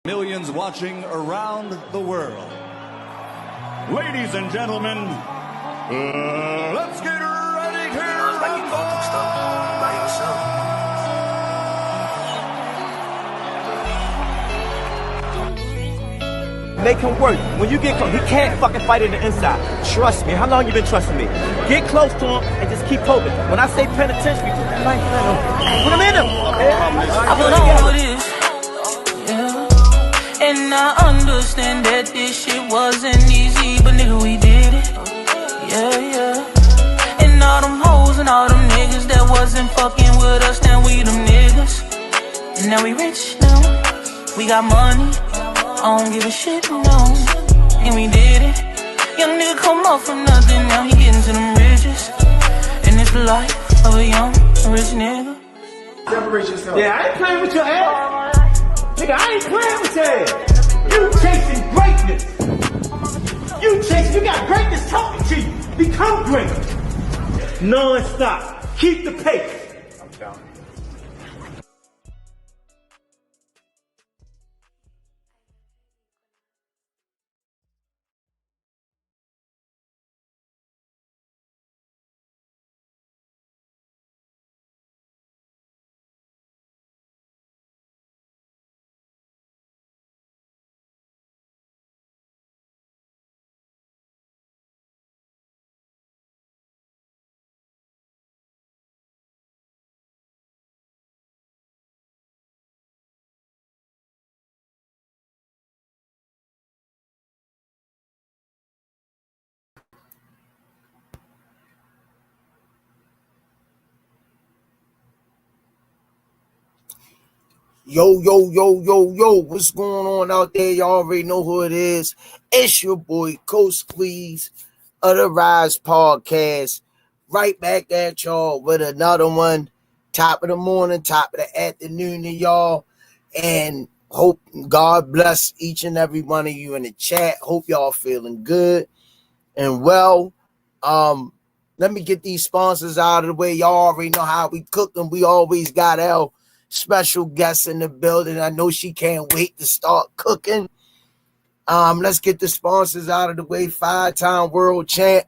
Millions watching around the world. Ladies and gentlemen, let's get ready to rumble! Make him work. When you get close, he can't fucking fight in the inside. Trust me. How long you been trusting me? Get close to him and just keep poking. When I say penitentiary, put that knife in him. Put him in him. I put him together. And I understand that this shit wasn't easy, but nigga, we did it. Yeah, yeah. And all them hoes and all them niggas that wasn't fucking with us, now we them niggas. And now we rich now. We got money. I don't give a shit, no. And we did it. Young nigga come up from nothing, now he getting to them riches. And it's the life of a young rich nigga. Separate yourself. Yeah, I ain't playing with your ass. Nigga, I ain't playing with your ass. You chasing greatness. You got greatness talking to you. Become great. Non-stop. Keep the pace. I'm telling you. Yo, what's going on out there? Y'all already know who it is. It's your boy, Coach Squeeze of the Rize Podcast. Right back at y'all with another one. Top of the morning, top of the afternoon to y'all. And hope God bless each and every one of you in the chat. Hope y'all feeling good and well. Let me get these sponsors out of the way. Y'all already know how we cook them. We always got our special guest in the building. I know she can't wait to start cooking. Let's get the sponsors out of the way. 5-time world champ,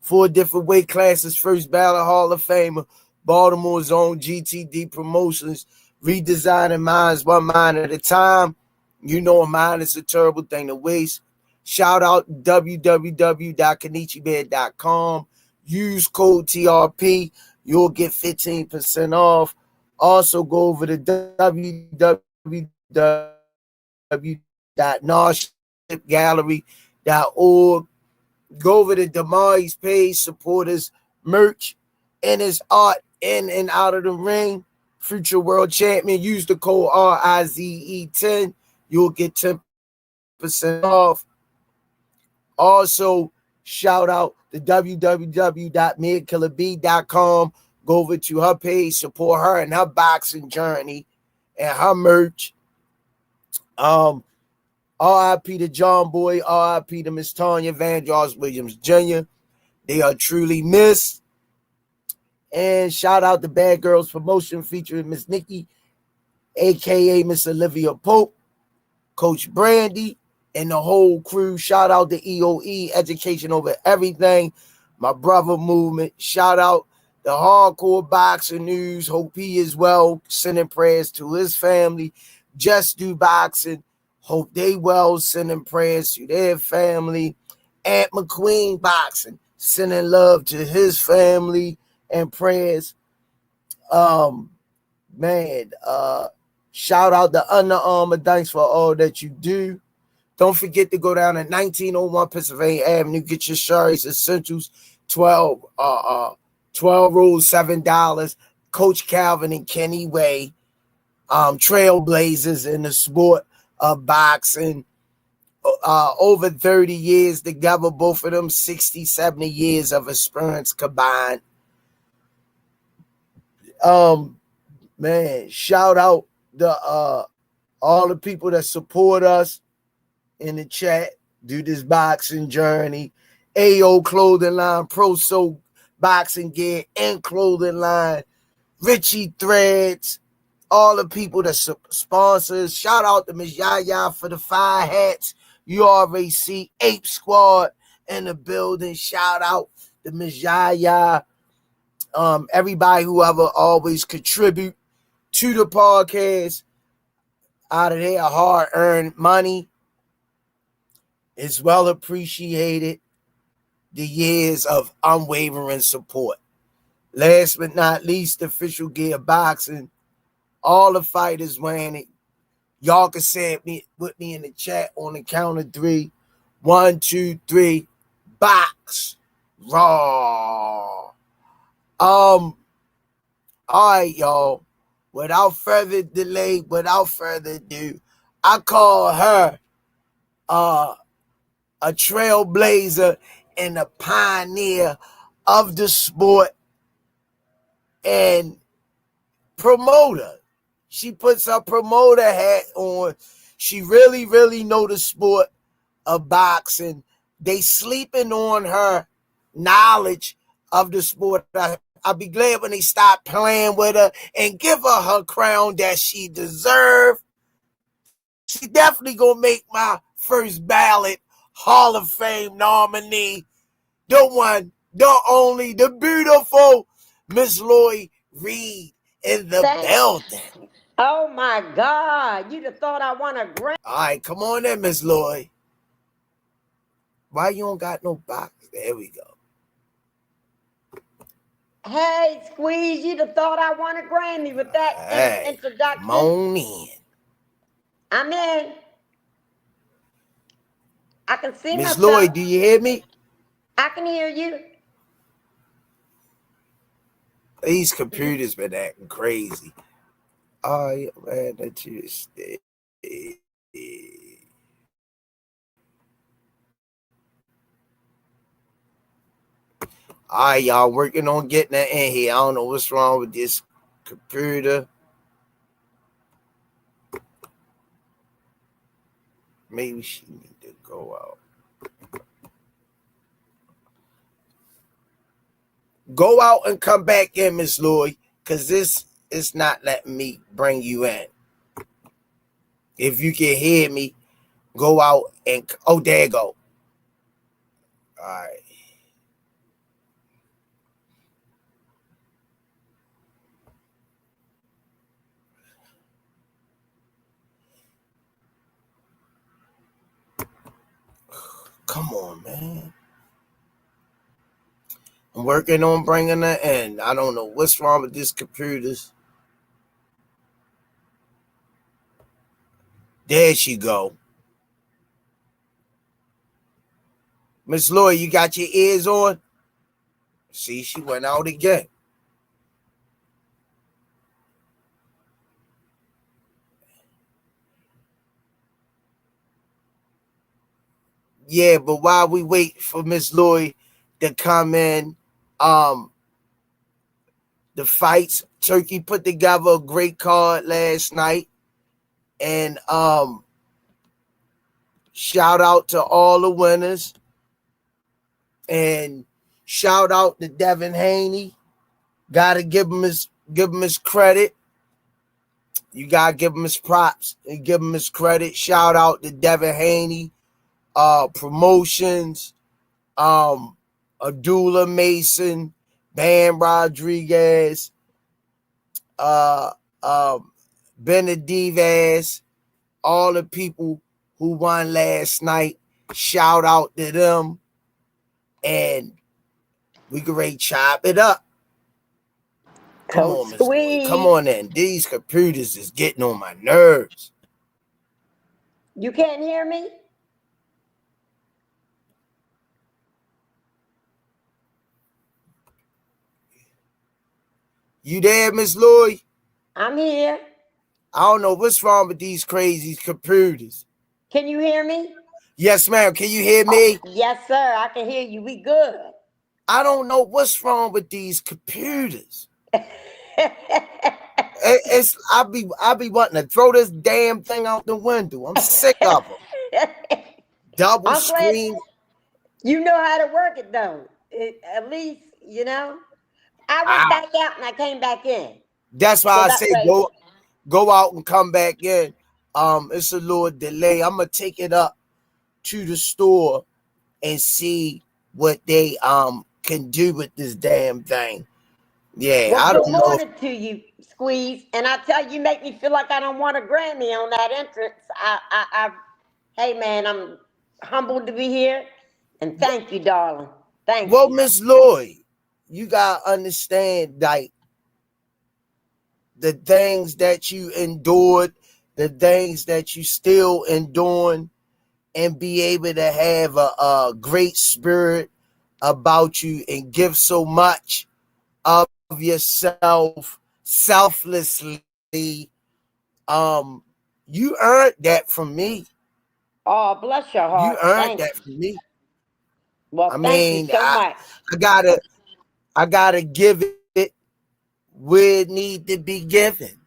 4 different weight classes, first ballot Hall of Famer, Baltimore's own GTD Promotions, redesigning minds one mind at a time. You know a mind is a terrible thing to waste. Shout out www.kenichibed.com. Use code TRP. You'll get 15% off. Also, go over to www.narshipgallery.org. Go over to Damari's page, support his merch and his art in and out of the ring. Future world champion. Use the code RIZE10. You'll get 10% off. Also, shout out to www.midkillerb.com. Go over to her page, support her and her boxing journey and her merch. R.I.P. to John Boy, R.I.P. to Miss Tanya Van Joss Williams Jr. They are truly missed. And shout out to Bad Girls Promotion featuring Miss Nikki, a.k.a. Miss Olivia Pope, Coach Brandy, and the whole crew. Shout out to EOE, Education Over Everything, my brother movement. Shout out the Hardcore Boxing News. Hope he is well. Sending prayers to his family. Just Do Boxing. Hope they well. Sending prayers to their family. Aunt McQueen Boxing. Sending love to his family and prayers. Shout out to Under Armour. Thanks for all that you do. Don't forget to go down to 1901 Pennsylvania Avenue. Get your Shari's Essentials. 12 rolls, $7. Coach Calvin and Kenny Way, trailblazers in the sport of boxing. Over 30 years together, both of them 60, 70 years of experience combined. Shout out to all the people that support us in the chat, do this boxing journey. AO Clothing Line, Pro Soul Boxing Gear and Clothing Line, Richie Threads, all the people that sponsors. Shout out to Miss Yaya for the 5 hats. You already see Ape Squad in the building. Shout out to Miss Yaya. Everybody who ever always contribute to the podcast out of their hard-earned money is well appreciated. The years of unwavering support. Last but not least, Official Gear Boxing. All the fighters wearing it. Y'all can say it with me in the chat on the count of 3. 1, 2, 3. Box. Raw. All right, y'all. Without further delay, without further ado, I call her a trailblazer and a pioneer of the sport and promoter. She puts her promoter hat on. She really, really know the sport of boxing. They sleeping on her knowledge of the sport. I'll be glad when they stop playing with her and give her her crown that she deserves. She definitely gonna make my first ballot Hall of Fame nominee. The one, the only, the beautiful Miss Lloyd Reed in the building. Oh my God, you'd have thought I want a grand. All right, come on in, Miss Lloyd. Why you don't got no box? There we go. Hey, Squeeze, you'd have thought I won a Grammy with that introduction. Come on in. I'm in. I can see Miss myself. Lloyd, do you hear me? I can hear you. These computers been acting crazy. Oh, yeah, man, that you stay. All right, y'all working on getting that in here. I don't know what's wrong with this computer. Maybe she need to go out. Go out and come back in, Miss Lloyd, because this is not letting me bring you in. If you can hear me, go out and... Oh, there you go. All right. Come on, man. I'm working on bringing her in. I don't know what's wrong with this computers. There she go. Miss Lloyd, you got your ears on? See, she went out again. Yeah, but while we wait for Miss Lloyd to come in, the fights, Turkey put together a great card last night. And shout out to all the winners. And shout out to Devin Haney. Gotta give him his credit. You gotta give him his props and give him his credit. Shout out to Devin Haney. Promotions, Abdullah Mason, Bam Rodriguez, Benevidez, all the people who won last night. Shout out to them, and we can ready chop it up. Come on, Miss Lloyd. Come on in. These computers is getting on my nerves. You can't hear me? You there, Miss Lloyd? I'm here. I don't know what's wrong with these crazy computers. Can you hear me? Yes, ma'am. Can you hear me? Yes, sir. I can hear you. We good. I don't know what's wrong with these computers. I be wanting to throw this damn thing out the window. I'm sick of them. Double screen. You know how to work it though. At least, you know. I went back out and I came back in. That's why I say go out and come back in. It's a little delay. I'm gonna take it up to the store and see what they can do with this damn thing. Yeah, Well, I good don't know. morning to you, Squeeze. And I tell you, make me feel like I don't want a Grammy on that entrance. Hey, man, I'm humbled to be here. And thank you, darling. Thank Well, you. Miss Lloyd, you gotta understand, like, the things that you endured, the things that you still enduring, and be able to have a great spirit about you and give so much of yourself selflessly. You earned that from me. Oh, bless your You heart. earned Thank that you. from me. Well, I thank you mean, so much. I gotta give it where it need to be given.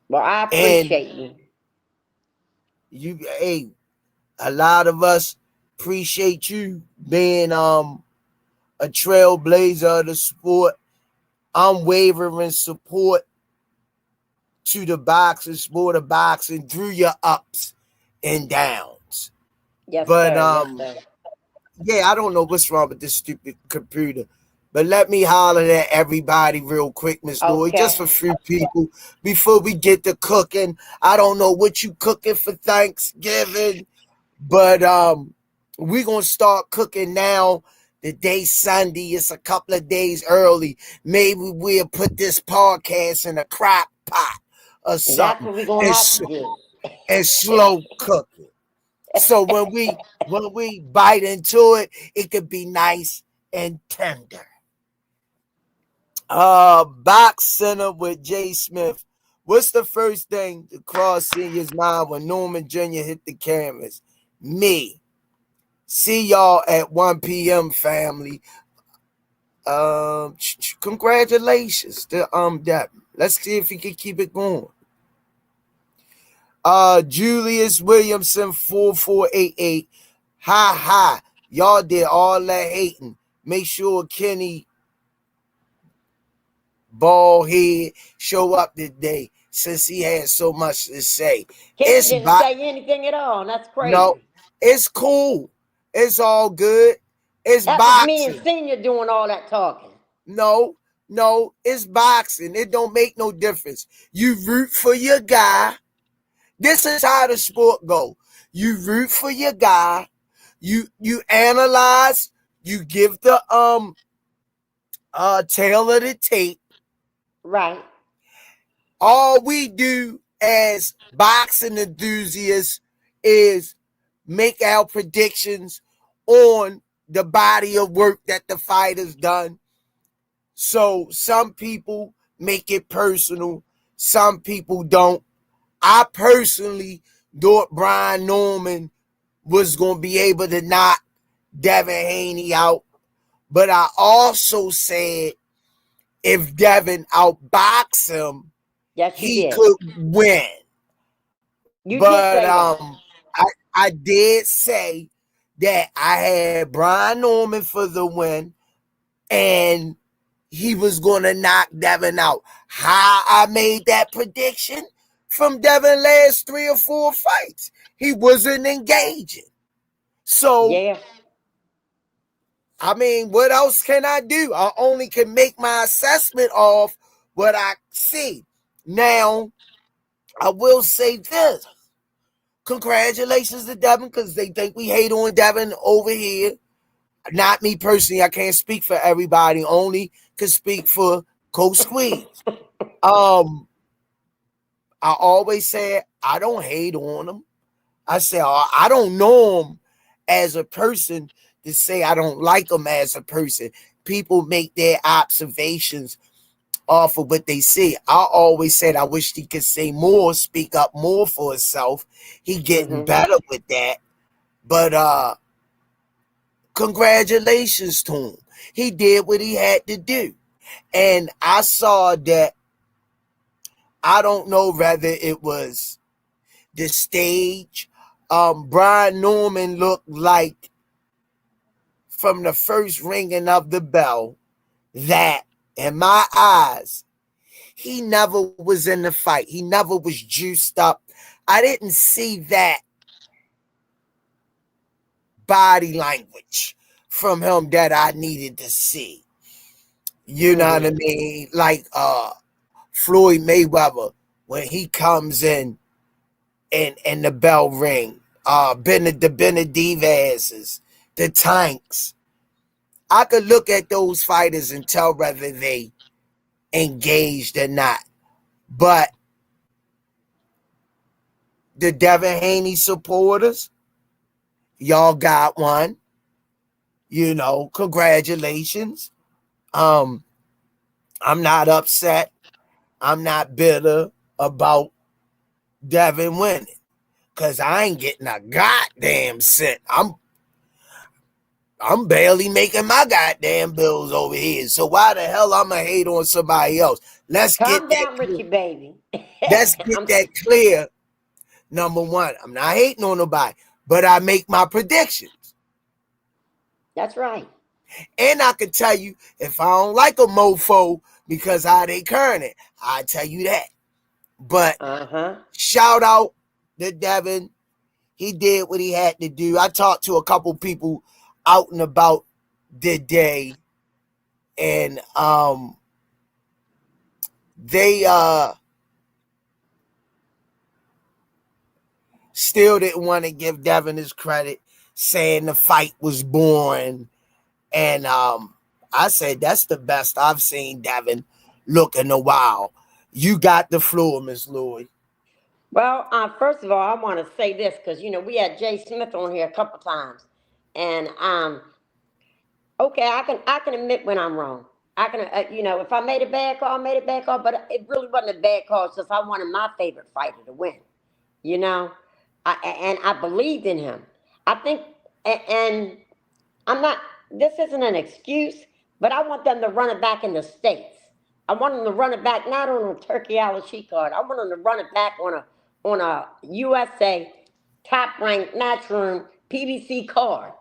Well, I And appreciate you. hey, a lot of us appreciate you being a trailblazer of the sport, unwavering support to the boxing sport of boxing through your ups and downs. Yes, But sir. Yes, sir. yeah, I don't know what's wrong with this stupid computer. But let me holler at everybody real quick, Miss Lloyd, just Okay. for a few people before we get to cooking. I don't know what you cooking for Thanksgiving, but we're gonna start cooking now. The day Sunday, it's a couple of days early. Maybe we'll put this podcast in a crock pot or That's something what we're going to have to do. and slow cook it. So when we bite into it, it could be nice and tender. Box Center with Jay Smith. What's the first thing to cross Senior's mind when Norman Jr. hit the cameras? Me. See y'all at 1 p.m. family. Congratulations to Devin. Let's see if he can keep it going. Julius Williamson 4488. Ha. Y'all did all that hating. Make sure Kenny Ballhead show up today since he had so much to say. Kenny didn't say anything at all. That's crazy. No, it's cool. It's all good. It's That was me and boxing. Senior doing all that talking. No, it's boxing. It don't make no difference. You root for your guy. This is how the sport go. You root for your guy. You analyze. You give the tail of the tape. Right. All we do as boxing enthusiasts is make our predictions on the body of work that the fighter's done. So some people make it personal. Some people don't. I personally thought Brian Norman was going to be able to knock Devin Haney out. But I also said if Devin outboxed him, Yes, he could win. You But did say that. I did say that I had Brian Norman for the win and he was going to knock Devin out. How I made that prediction? From Devin last 3 or 4 fights. He wasn't engaging. So, Yeah. I mean, what else can I do? I only can make my assessment of what I see. Now, I will say this. Congratulations to Devin because they think we hate on Devin over here. Not me personally. I can't speak for everybody. Only can speak for Coach Squeeze. I always say I don't hate on him. I say I don't know him as a person to say I don't like him as a person. People make their observations off of what they see. I always said I wish he could say more, speak up more for himself. He getting better with that. But congratulations to him. He did what he had to do. And I saw that, I don't know whether it was the stage. Brian Norman looked like from the first ringing of the bell that, in my eyes, he never was in the fight. He never was juiced up. I didn't see that body language from him that I needed to see. You know what I mean? Like Floyd Mayweather, when he comes in and the bell ring, the Benevidez's, the Tanks. I could look at those fighters and tell whether they engaged or not. But the Devin Haney supporters, y'all got one. You know, congratulations. I'm not upset. I'm not bitter about Devin winning, because I ain't getting a goddamn cent. I'm barely making my goddamn bills over here. So why the hell I'ma hate on somebody else? Let's Calm get down, that Richie, baby. Let's get that clear. Number one, I'm not hating on nobody, but I make my predictions. That's right. And I can tell you if I don't like a mofo because how they current it, I tell you that. But shout out to Devin. He did what he had to do. I talked to a couple people out and about the day, and they still didn't want to give Devin his credit, saying the fight was boring. And I said that's the best I've seen Devin look in a while. You got the floor, Miss Lloyd. Well, first of all, I want to say this because, you know, we had Jay Smith on here a couple times. And, okay, I can admit when I'm wrong. I can, you know, if I made a bad call, I made a bad call. But it really wasn't a bad call since I wanted my favorite fighter to win. You know? And I believed in him. I think, and I'm not, this isn't an excuse, but I want them to run it back in the States. I want them to run it back not on a Turkey Al-Sheikh card. I want them to run it back on a USA top-ranked matchroom PBC card.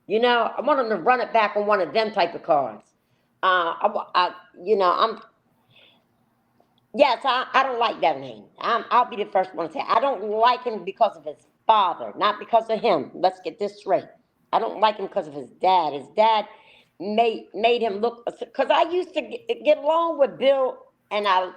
You know, I want them to run it back on one of them type of cards. Yes, I don't like Devin Haney. I'll be the first one to say I don't like him because of his father, not because of him. Let's get this straight. I don't like him because of his dad. His dad made him look, because I used to get along with Bill, and I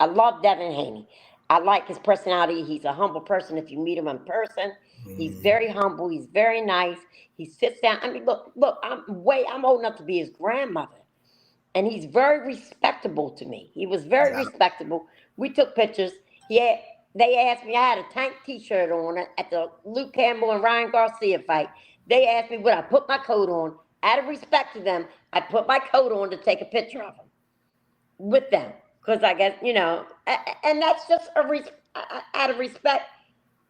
love Devin Haney. I like his personality. He's a humble person. If you meet him in person, he's very humble. He's very nice. He sits down. I mean, look, I'm old enough to be his grandmother. And he's very respectable to me. He was very respectable. We took pictures. They asked me, I had a Tank t-shirt on at the Luke Campbell and Ryan Garcia fight. They asked me would I put my coat on. Out of respect to them, I put my coat on to take a picture of them with them. Because I guess, you know, and that's just out of respect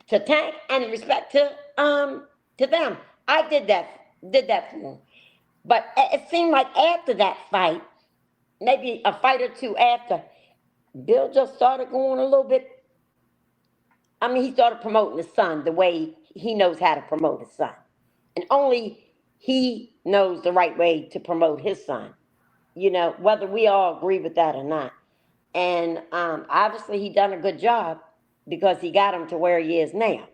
to Tank and respect to them. I did that for them. But it seemed like after that fight, maybe a fight or two after, Bill just started going a little bit. I mean, he started promoting his son the way he knows how to promote his son. And only he knows the right way to promote his son, you know, whether we all agree with that or not. And obviously he done a good job because he got him to where he is now.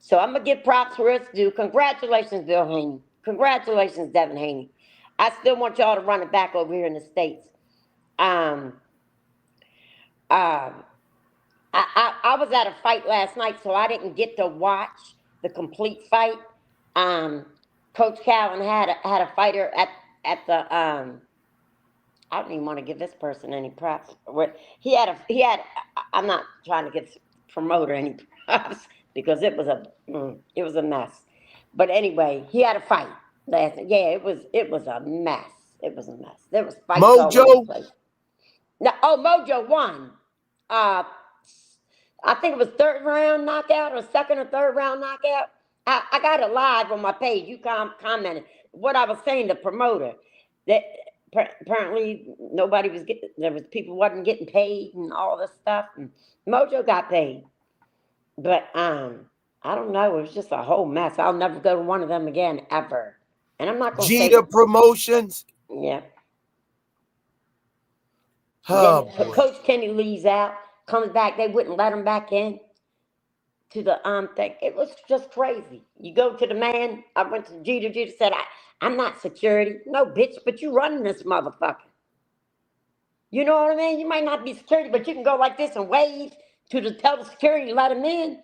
So I'm going to give props where it's due. Congratulations, Bill Haney. Congratulations, Devin Haney. I still want y'all to run it back over here in the States. I was at a fight last night, so I didn't get to watch the complete fight. Coach Calvin had a fighter at the I don't even want to give this person any props. He had I'm not trying to give promoter any props because it was a mess. But anyway, he had a fight last night. Yeah, it was a mess. It was a mess. There was fights all over the place. Now, Mojo won. I think it was third round knockout or second or third round knockout. I got it live on my page. You commented what I was saying. The promoter that apparently nobody was getting. There was people wasn't getting paid and all this stuff. And Mojo got paid, but I don't know. It was just a whole mess. I'll never go to one of them again ever. And I'm not going to say Jeter Promotions. Yeah. Oh, Then boy. Coach Kenny leaves out, comes back. They wouldn't let him back in to the thing. It was just crazy. You go to the man. I went to Jeter. Jeter said, I'm not security. No, bitch, but you running this motherfucker. You know what I mean? You might not be security, but you can go like this and wave to tell the security to let him in.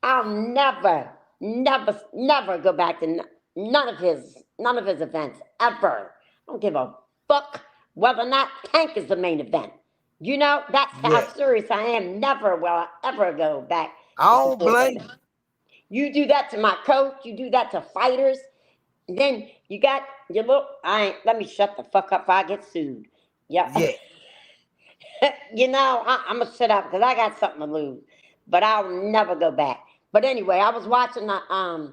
I'll never go back to none of his events ever. I don't give a fuck whether or not Tank is the main event. You know, that's how serious I am. Never will I ever go back. I don't blame you. You do that to my coach. You do that to fighters. And then you got your little. Let me shut the fuck up. If I get sued. Yeah. You know, I'm gonna sit up because I got something to lose. But I'll never go back. But anyway, I was watching the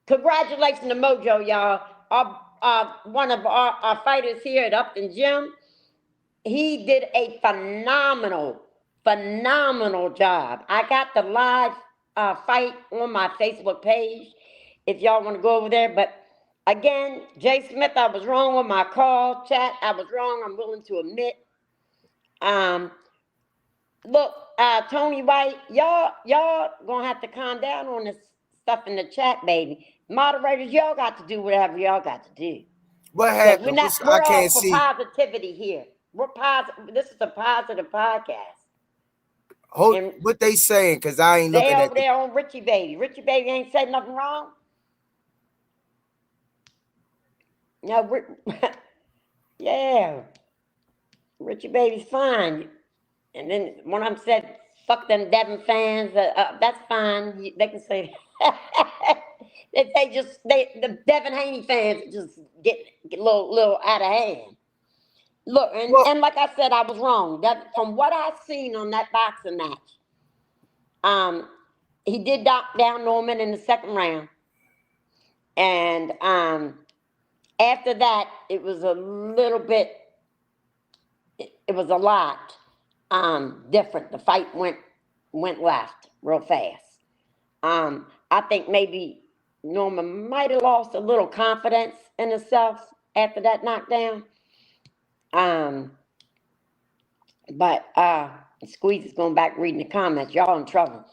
congratulations to Mojo, y'all. One of our fighters here at Upton Gym. He did a phenomenal job. I got the live fight on my Facebook page if y'all want to go over there. But again, Jay Smith, I was wrong on my call. Chat, I was wrong. I'm willing to admit. Look, Tony White, y'all gonna have to calm down on this stuff in the chat, baby. Moderators, y'all got to do whatever y'all got to do. What happened? We're all for positivity here. We're positive. This is a positive podcast. What they saying? Because I ain't looking they at over there on Richie Baby. Richie Baby ain't said nothing wrong. No, yeah. Richie Baby's fine. And then one of them said, fuck them Devin fans. That's fine. They can say that. The Devin Haney fans just get a little out of hand. Look, and like I said, I was wrong. That from what I've seen on that boxing match, he did knock down Norman in the second round. And after that, it was a little bit, it was a lot different. The fight went left real fast. I think maybe Norman might have lost a little confidence in himself after that knockdown. But Squeeze is going back reading the comments. Y'all in trouble.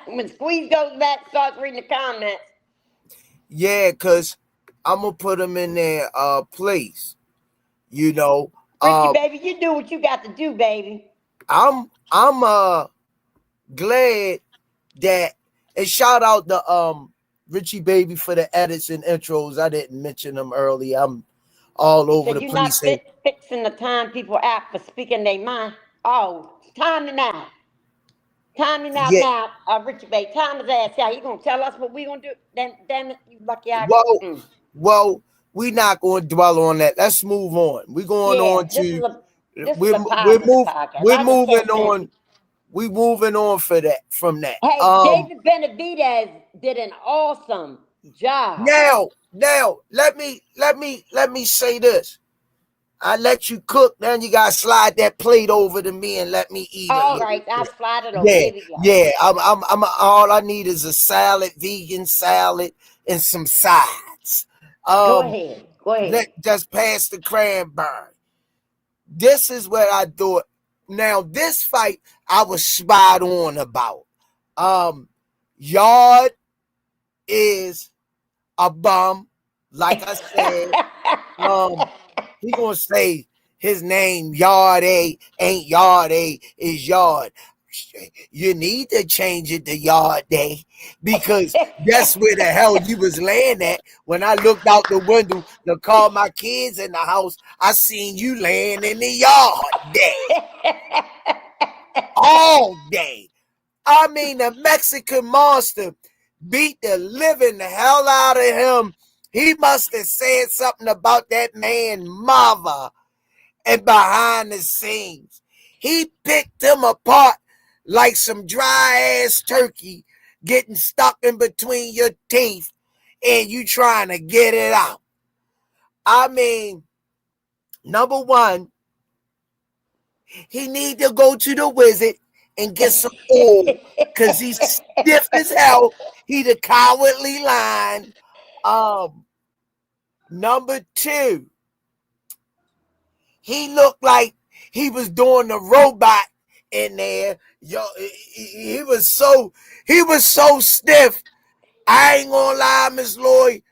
When Squeeze goes back, starts reading the comments. Yeah, because I'm gonna put him in their place. You know, Richie, baby, you do what you got to do, baby. I'm glad that, and shout out to Richie Baby for the edits and intros. I didn't mention them early. I'm all over the place. You're not fixing the time people act for speaking their mind. Oh, timing out. Timing out now, Richie Baby. Time his ass out. He gonna tell us what we gonna do. Damn it, you lucky I. Well, we not going to dwell on that. Let's move on. We're going on to. We're moving on. We moving on from that. Hey, David Benavidez did an awesome job. Now, let me say this. I let you cook. Now you gotta slide that plate over to me and let me eat it. All right, I'll slide it over. Yeah. I'm all I need is a salad, vegan salad, and some sides. Go ahead. Just pass the cranberry. This is what I thought. Now, this fight I was spot on about. Yarde is a bum, like I said. He gonna say his name Yarde ain't Yarde, is Yarde. You need to change it to Yarde because that's where the hell you was laying at. When I looked out the window to call my kids in the house, I seen you laying in the yard all day. I mean, the Mexican monster beat the living hell out of him. He must have said something about that man mother, and behind the scenes, he picked him apart like some dry ass turkey getting stuck in between your teeth and you trying to get it out. I mean, number one, he need to go to the wizard and get some oil because he's stiff as hell. He the cowardly lion. Number two, he looked like he was doing the robot in there. Yo, he was so stiff. I ain't gonna lie, Miss Lloyd.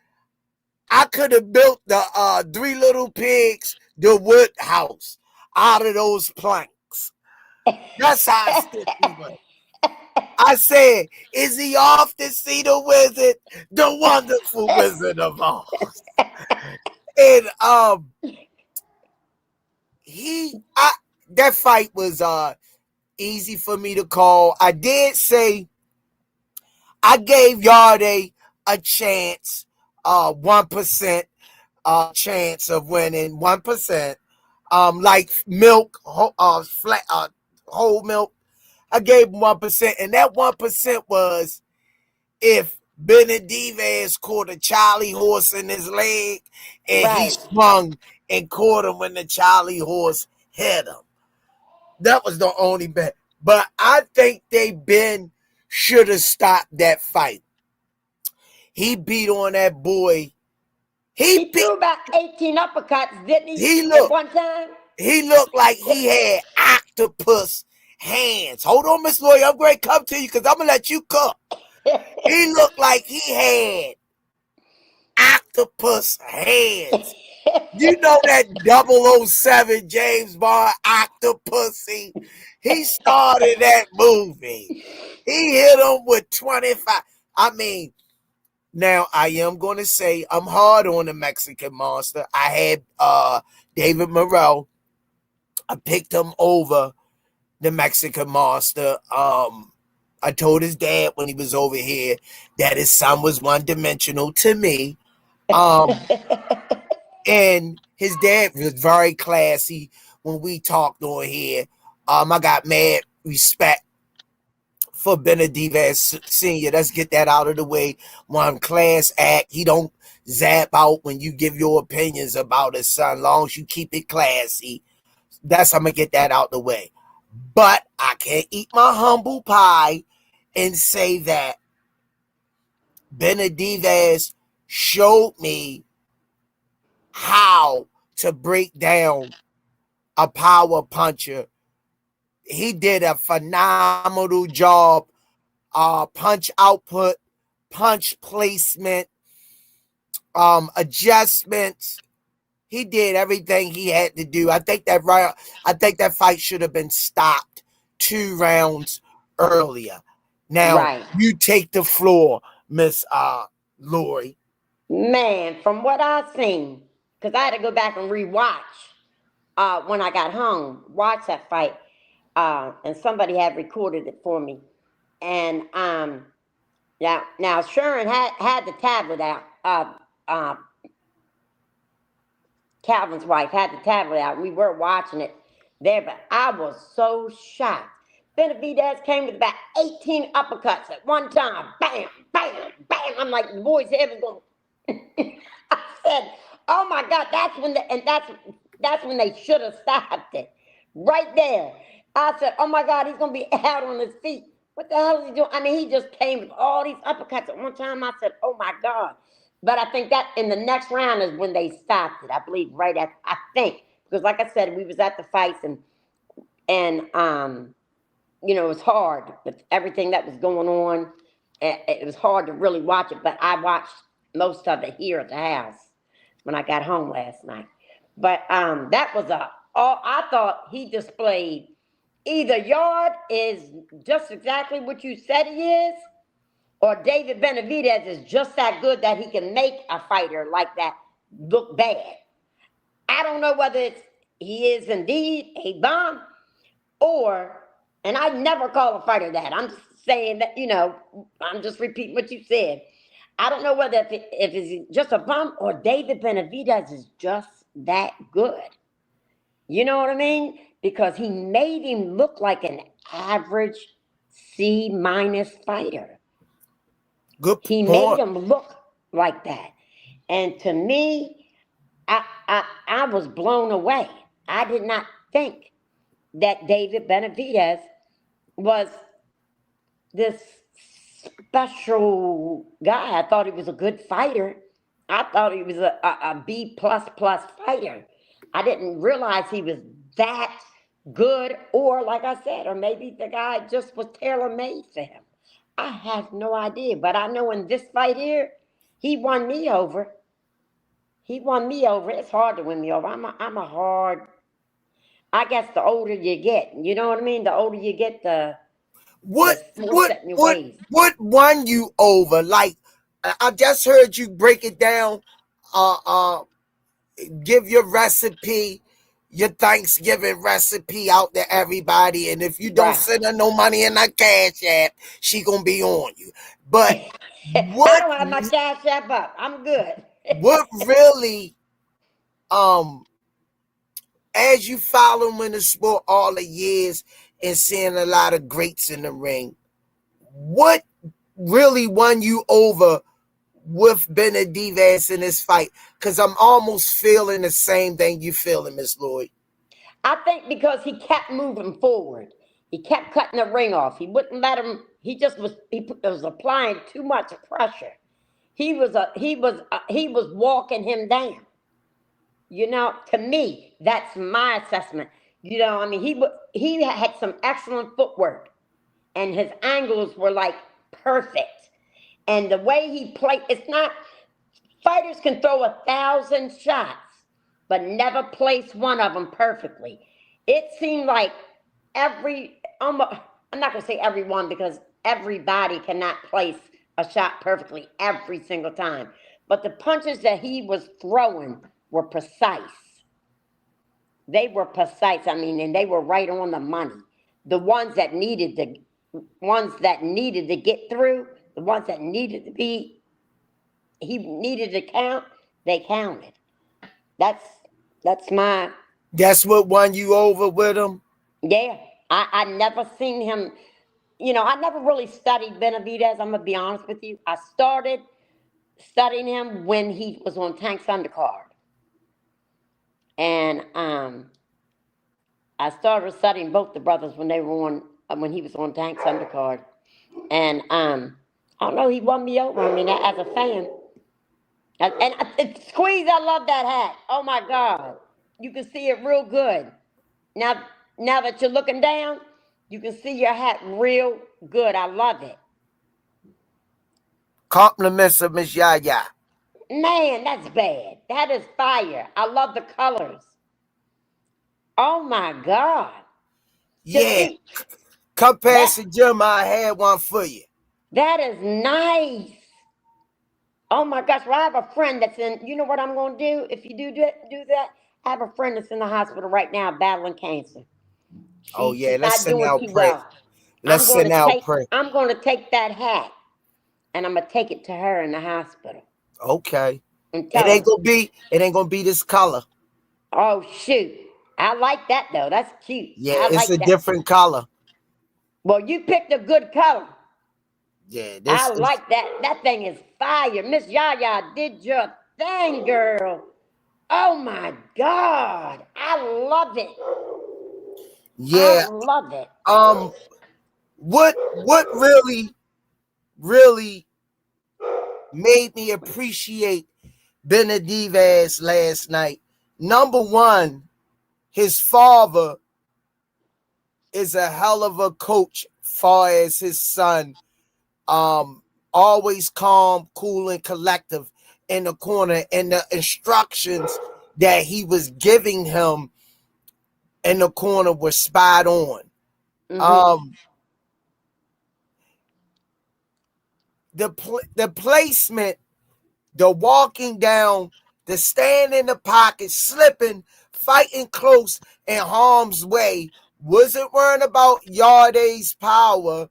I could have built the Three Little Pigs, the wood house, out of those planks. That's how stiff he was. I said, is he off to see the wizard, the wonderful Wizard of Oz? And that fight was easy for me to call. I did say I gave Yarde a chance, 1% chance of winning, 1%. Like milk, whole milk. I gave him 1%, and that 1% was if Benavidez caught a Charlie horse in his leg and he swung and caught him when the Charlie horse hit him. That was the only bet. But I think should have stopped that fight. He beat on that boy. He threw about 18 uppercuts, didn't he? At one time? He looked like he had octopus hands. Hold on, Miss Lloyd. I'm going to come to you because I'm going to let you cook. He looked like he had octopus hands. You know that 007 James Bond Octopussy? He started that movie. He hit him with 25. I mean, now I am going to say I'm hard on the Mexican Monster. I had David Morrell. I picked him over the Mexican Monster. I told his dad when he was over here that his son was one-dimensional to me. And his dad was very classy when we talked on here. I got mad respect for Benavidez Sr. Let's get that out of the way. One class act. He don't zap out when you give your opinions about his son. Long as you keep it classy. I'm going to get that out the way. But I can't eat my humble pie and say that Benavidez showed me how to break down a power puncher. He did a phenomenal job. Punch output, punch placement, adjustments. He did everything he had to do. I think that fight should have been stopped 2 rounds earlier. Now you take the floor, Miss Lori. Man, from what I've seen, because I had to go back and rewatch when I got home, watch that fight, and somebody had recorded it for me. And now Sharon had the tablet out. Calvin's wife had the tablet out. We were watching it there, but I was so shocked. Benavidez came with about 18 uppercuts at one time. Bam, bam, bam. I'm like, the boy's head was going. I said, oh my God, that's when they should have stopped it. Right there. I said, oh my God, he's going to be out on his feet. What the hell is he doing? I mean, he just came with all these uppercuts at one time. I said, oh my God. But I think that in the next round is when they stopped it. I believe I think. Because like I said, we was at the fights and you know, it was hard with everything that was going on. It was hard to really watch it, but I watched most of it here at the house when I got home last night. But that was I thought he displayed either Yarde is just exactly what you said he is, or David Benavidez is just that good that he can make a fighter like that look bad. I don't know whether he is indeed a bomb and I never call a fighter that. I'm just saying that, you know, I'm just repeating what you said. I don't know whether if it's just a bum or David Benavidez is just that good. You know what I mean? Because he made him look like an average C- fighter. Good he point. Made him look like that. And to me, I was blown away. I did not think that David Benavidez was this special guy. I thought he was a good fighter. I thought he was a B++ fighter. I didn't realize he was that good, or like I said, or maybe the guy just was tailor-made for him. I have no idea, but I know in this fight here, he won me over. He won me over. It's hard to win me over. I'm a hard. I guess the older you get, you know what I mean. The older you get, the more set in your ways. What won you over? Like, I just heard you break it down. Give your recipe, your Thanksgiving recipe out to everybody, and if you don't send her no money in her Cash App, she gonna be on you. But what? I don't have my Cash App up. I'm good. What really, as you following the sport all the years and seeing a lot of greats in the ring, what really won you over with Benavidez in this fight? Because I'm almost feeling the same thing you feeling, Miss Lloyd. I think because he kept moving forward. He kept cutting the ring off. He wouldn't let him. He was applying too much pressure. He was walking him down. You know, to me, that's my assessment. You know, I mean, he had some excellent footwork, and his angles were like perfect. And the way he played, it's not, fighters can throw 1,000 shots, but never place one of them perfectly. It seemed like I'm not going to say everyone, because everybody cannot place a shot perfectly every single time. But the punches that he was throwing were precise. They were precise. I mean, and they were right on the money. The ones that needed to get through, the ones that he needed to count, they counted. That's what won you over with him? Yeah. I never seen him, you know, I never really studied Benavidez, I'm gonna be honest with you. I started studying him when he was on Tank's undercard. And I started studying both the brothers when he was on Tank's undercard. And I don't know, he won me over. I mean, as a fan. And Squeeze, I love that hat. Oh my God. You can see it real good. Now that you're looking down, you can see your hat real good. I love it. Compliments of Miss Yaya. Man, that's bad. That is fire. I love the colors. Oh my God. Yeah. Come past the gym, I had one for you. That is nice. Oh my gosh. Well, I have a friend that's in, you know what I'm going to do? If you do that, I have a friend that's in the hospital right now battling cancer. Let's send out prayer. I'm going to take that hat and I'm going to take it to her in the hospital. Okay. It ain't gonna be this color. Oh shoot. I like that though. That's cute. Yeah, it's a different color. Well, you picked a good color. Yeah, I like that. That thing is fire. Miss Yaya did your thing, girl. Oh my God. I love it. Yeah. I love it. What really, really made me appreciate Benevidez last night? Number one, his father is a hell of a coach far as his son. Always calm, cool, and collective in the corner, and the instructions that he was giving him in the corner were spot on. Mm-hmm. The placement, the walking down, the stand in the pocket, slipping, fighting close in harm's way, wasn't worrying about Yarde's power,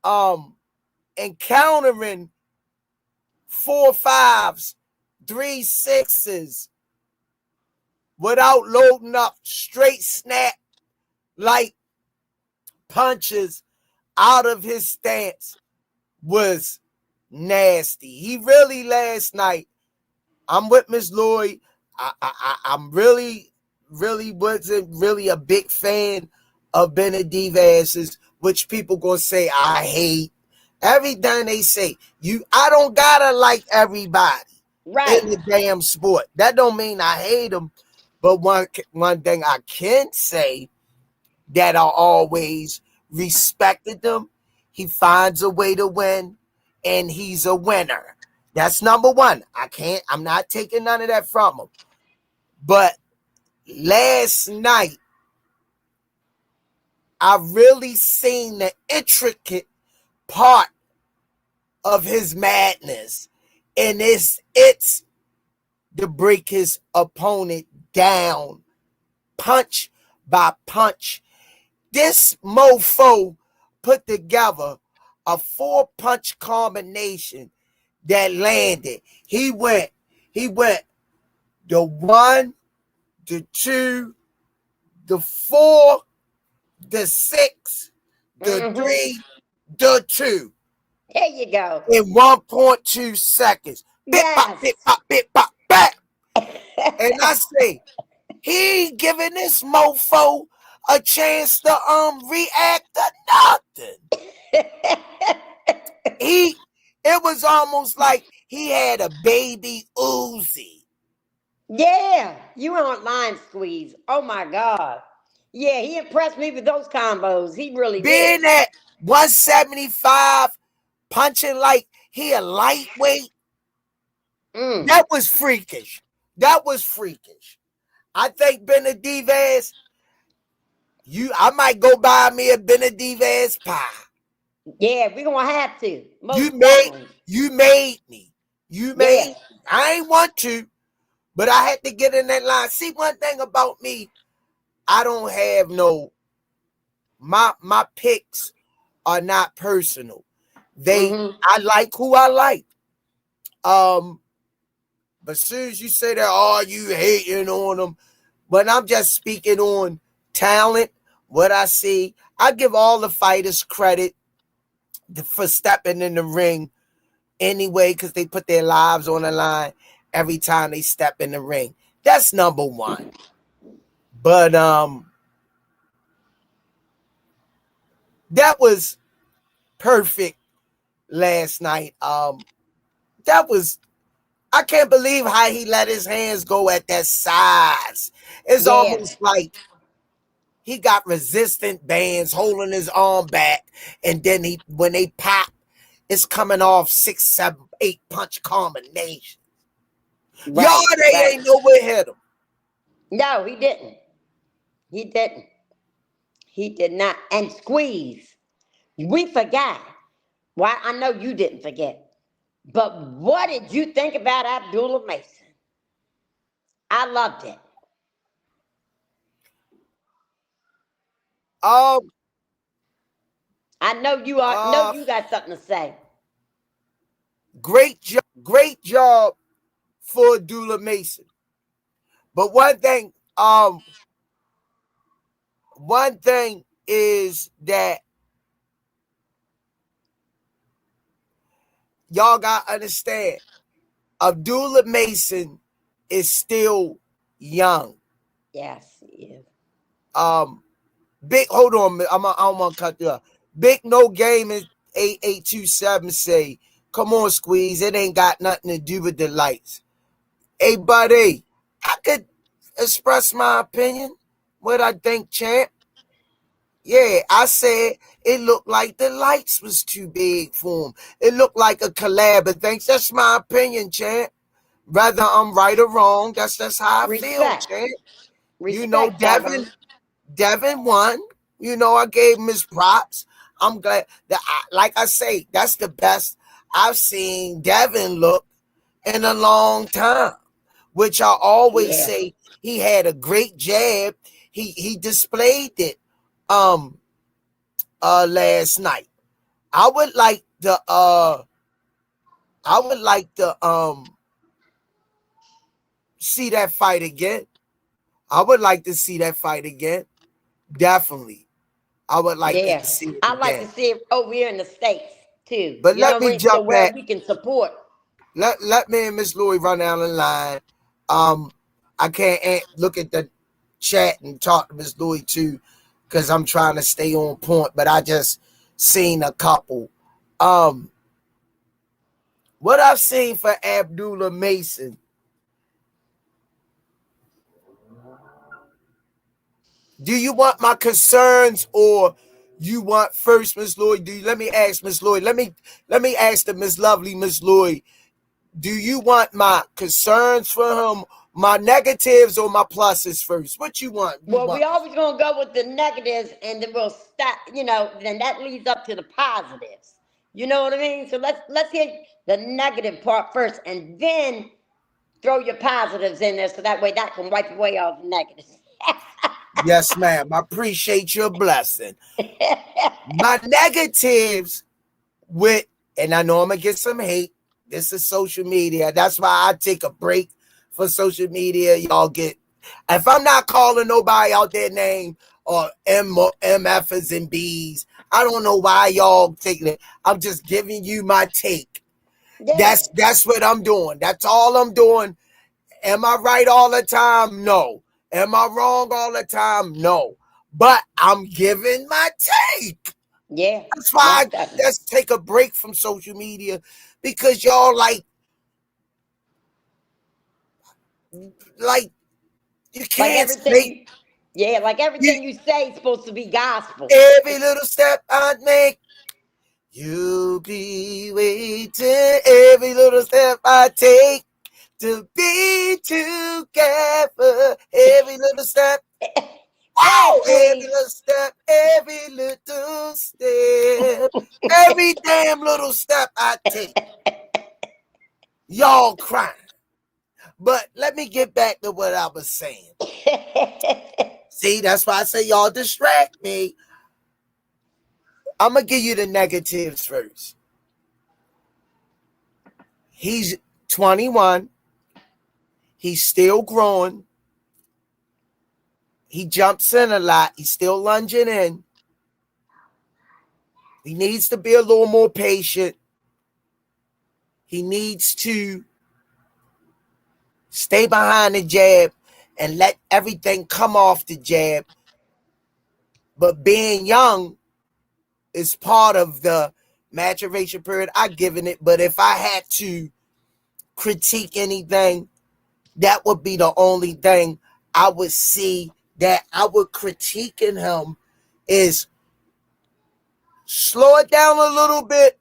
and countering 4 5s, 3 6s without loading up, straight snap like punches out of his stance was nasty. He really last night, I'm with Miss Lloyd. I'm really wasn't really a big fan of Benevidez's, which people gonna say I hate. Everything they say, I don't gotta like everybody in the damn sport. That don't mean I hate them. But one thing I can say that are always respected them. He finds a way to win, and he's a winner. That's number one. I'm not taking none of that from him. But last night, I really seen the intricate part of his madness, and it's to break his opponent down, punch by punch. This mofo put together a 4-punch combination that landed. He went the 1, the 2, the 4, the 6, the 3, the 2. There you go. In 1.2 seconds. Yes. Bit pop, bit pop, back. And I say, he giving this mofo a chance to react to nothing. It was almost like he had a baby Uzi. Yeah, you online squeeze. Oh my God. Yeah, he impressed me with those combos. He really Being did. at 175, punching like he a lightweight. That was freakish. I think Benavidez, I might go buy me a Benevidez pie. Yeah, we're gonna have to. You made me. I ain't want to, but I had to get in that line. See, one thing about me, I don't have my picks are not personal. I like who I like. But as soon as you say that, oh, you hating on them, but I'm just speaking on talent, what I see. I give all the fighters credit for stepping in the ring anyway, because they put their lives on the line every time they step in the ring. That's number one. But that was perfect last night. I can't believe how he let his hands go at that size. It's almost like he got resistant bands holding his arm back, and then when they pop, it's coming off 6, 7, 8 punch combination. Yarde ain't nowhere hit him. No, he didn't. He did not. And squeeze. We forgot. Why? I know you didn't forget. But what did you think about Abdullah Mason? I loved it. I know you are. Know you got something to say. Great job for Abdullah Mason. But one thing is that y'all gotta understand, Abdullah Mason is still young. Yes, he is. Big, hold on, I'm gonna cut you off. Big No Game is 8827 say, come on, Squeeze, it ain't got nothing to do with the lights. Hey, buddy, I could express my opinion, what I think, champ. Yeah, I said it looked like the lights was too big for him. It looked like a collab of things. That's my opinion, champ. Whether I'm right or wrong, that's how I feel, champ. You know, Devin won. You know, I gave him his props. I'm glad that, like I say, that's the best I've seen Devin look in a long time, which I always say he had a great jab. He displayed it last night. I would like to see that fight again. Definitely. I would like to see it I'd like again. to see it over here in the States too. But let me jump where back. we can support. Let me and Miss Louie run down the line. I can't look at the chat and talk to Miss Louie too, because I'm trying to stay on point, but I just seen a couple. What I've seen for Abdullah Mason, Do you want my concerns or you want first, Miss Lloyd? Let me ask Miss Lloyd. Let me ask the Miss Lovely Miss Lloyd. Do you want my concerns for him, my negatives, or my pluses first? What you want? We always gonna go with the negatives, and then we'll stop. Then that leads up to the positives. You know what I mean? So let's hit the negative part first, and then throw your positives in there, so that way that can wipe away all the negatives. Yes, ma'am. I appreciate your blessing. My negatives and I know I'm gonna get some hate. This is social media. That's why I take a break for social media. Y'all get, if I'm not calling nobody out their name or MFs and Bs, I don't know why y'all taking it. I'm just giving you my take. Yeah. That's what I'm doing. That's all I'm doing. Am I right all the time? No. Am I wrong all the time? No. But I'm giving my take. Yeah. That's why let's take a break from social media, because y'all like you can't say. Yeah, like everything you say is supposed to be gospel. Every little step I make, you'll be waiting. Every little step I take to be together. Every little step. Oh, every little step, every little step, every damn little step I take. Y'all crying. But let me get back to what I was saying. See, that's why I say y'all distract me. I'm going to give you the negatives first. He's 21. He's still growing. He jumps in a lot. He's still lunging in. He needs to be a little more patient. He needs to stay behind the jab and let everything come off the jab. But being young is part of the maturation period. I've given it. But if I had to critique anything, that would be the only thing I would see that I would critique in him is slow it down a little bit,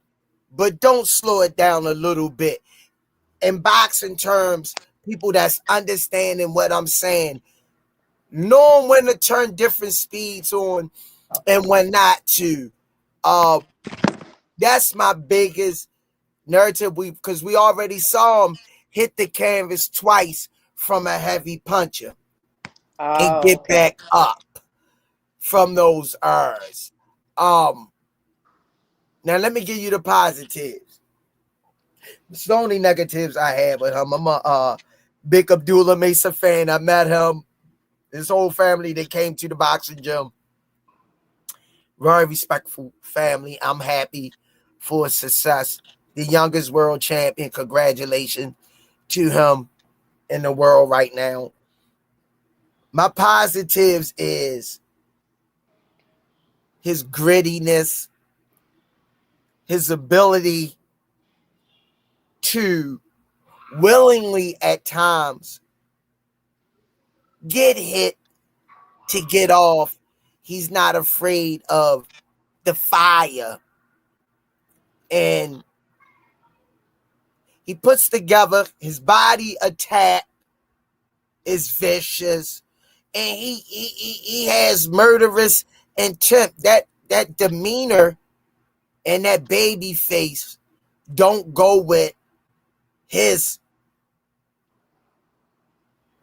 but don't slow it down a little bit. In boxing terms, people that's understanding what I'm saying, knowing when to turn different speeds on and when not to. That's my biggest narrative, because we already saw him hit the canvas twice from a heavy puncher. And get back up from those errors. Now let me give you the positives. It's the only negatives I have with him. I'm a big Abdullah Mason fan. I met him. His whole family, they came to the boxing gym. Very respectful family. I'm happy for his success. The youngest world champion. Congratulations to him in the world right now. My positives is his grittiness, his ability to willingly at times get hit to get off. He's not afraid of the fire. And he puts together his body attack is vicious. And he has murderous intent. That demeanor and that baby face don't go with his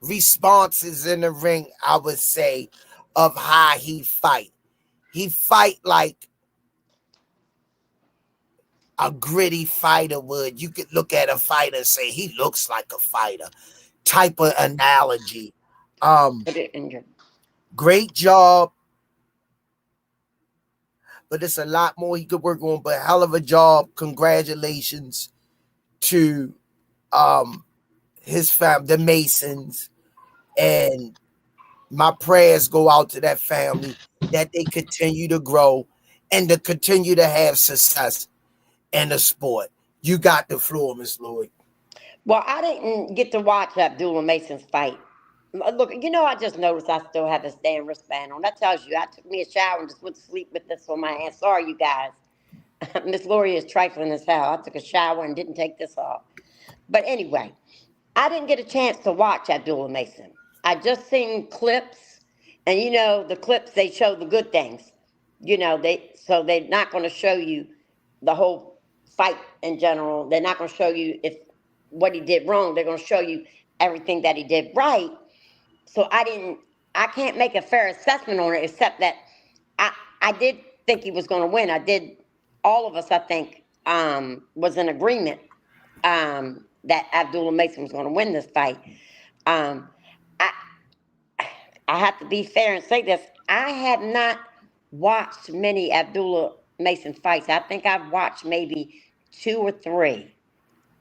responses in the ring, I would say, of how he fight. He fight like a gritty fighter would. You could look at a fighter and say he looks like a fighter type of analogy. Great job, but it's a lot more he could work on, but hell of a job. Congratulations to his family, the Masons, and my prayers go out to that family that they continue to grow and to continue to have success in the sport. You got the floor, Miss Lloyd. Well, I didn't get to watch Abdullah Mason's fight. Look, I just noticed I still have this damn wristband on. That tells you I took me a shower and just went to sleep with this on my hand. Sorry, you guys. Miss Lori is trifling as hell. I took a shower and didn't take this off. But anyway, I didn't get a chance to watch Abdullah Mason. I just seen clips, and the clips, they show the good things. They're not going to show you the whole fight in general. They're not going to show you what he did wrong. They're going to show you everything that he did right. So I can't make a fair assessment on it, except that I did think he was going to win. All of us, I think, was in agreement that Abdullah Mason was going to win this fight. I have to be fair and say this. I have not watched many Abdullah Mason fights. I think I've watched maybe 2 or 3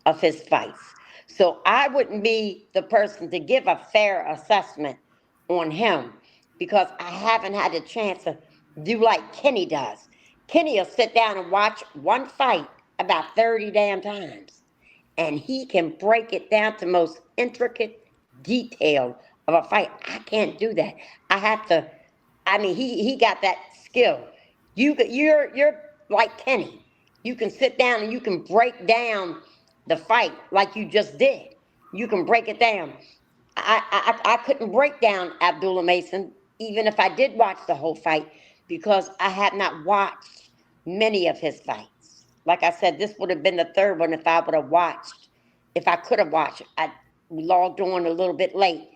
of his fights. So I wouldn't be the person to give a fair assessment on him because I haven't had a chance to do like Kenny does. Kenny will sit down and watch one fight about 30 damn times, and he can break it down to most intricate detail of a fight. I can't do that. He got that skill. You're like Kenny. You can sit down and you can break down the fight like you just did. You can break it down. I couldn't break down Abdullah Mason, even if I did watch the whole fight, because I have not watched many of his fights. Like I said, this would have been the third one if I would have watched. If I could have watched, we logged on a little bit late.